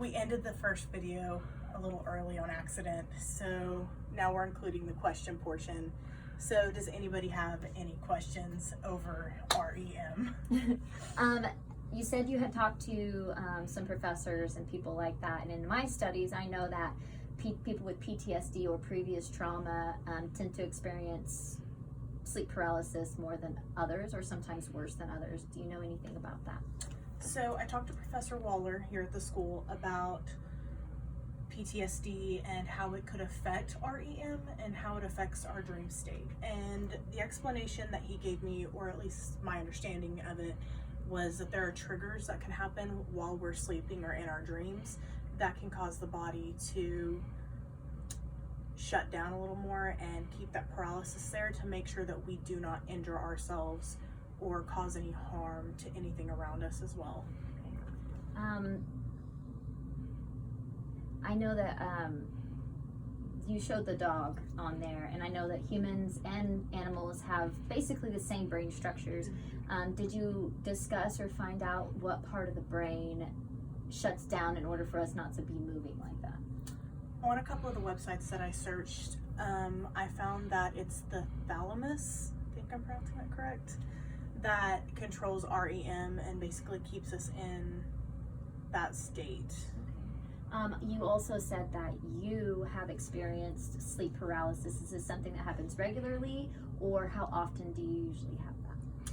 We ended the first video a little early on accident, so now we're including the question portion. So does anybody have any questions over REM? You said you had talked to some professors and people like that, and in my studies I know that people with PTSD or previous trauma tend to experience sleep paralysis more than others, or sometimes worse than others. Do you know anything about that? So I talked to Professor Waller here at the school about PTSD and how it could affect REM and how it affects our dream state. And the explanation that he gave me, or at least my understanding of it, was that there are triggers that can happen while we're sleeping or in our dreams that can cause the body to shut down a little more and keep that paralysis there to make sure that we do not injure ourselves or cause any harm to anything around us as well. I know that you showed the dog on there, and I know that humans and animals have basically the same brain structures. Did you discuss or find out what part of the brain shuts down in order for us not to be moving like that? On a couple of the websites that I searched, I found that it's the thalamus, I think I'm pronouncing that correct, that controls REM and basically keeps us in that state. You also said that you have experienced sleep paralysis. Is this something that happens regularly, or how often do you usually have that?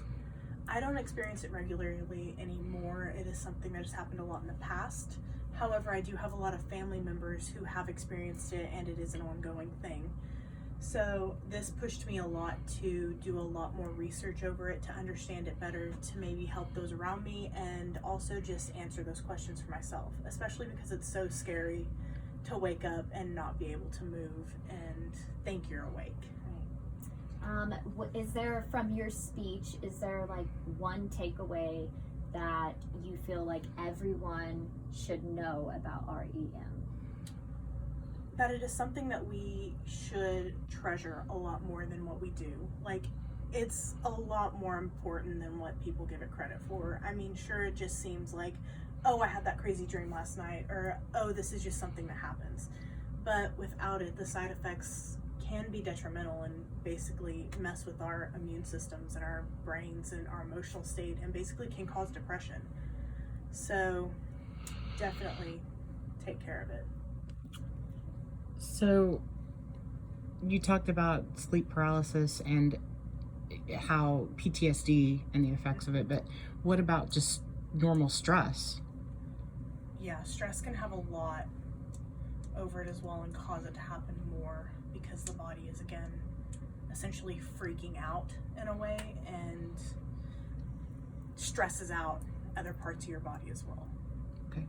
I don't experience it regularly anymore. It is something that has happened a lot in the past. However, I do have a lot of family members who have experienced it, and it is an ongoing thing. So this pushed me a lot to do a lot more research over it, to understand it better, to maybe help those around me, and also just answer those questions for myself, especially because it's so scary to wake up and not be able to move and think you're awake. Is there, from your speech, is there like one takeaway that you feel like everyone should know about REM? That it is something that we should treasure a lot more than what we do. Like, it's a lot more important than what people give it credit for. I mean, sure, it just seems like, oh, I had that crazy dream last night, or oh, this is just something that happens. But without it, the side effects can be detrimental and basically mess with our immune systems and our brains and our emotional state, and basically can cause depression. So definitely take care of it. So you talked about sleep paralysis and how PTSD and the effects of it, but what about just normal stress? Yeah, stress can have a lot over it as well and cause it to happen more, because the body is, again, essentially freaking out in a way and stresses out other parts of your body as well. Okay.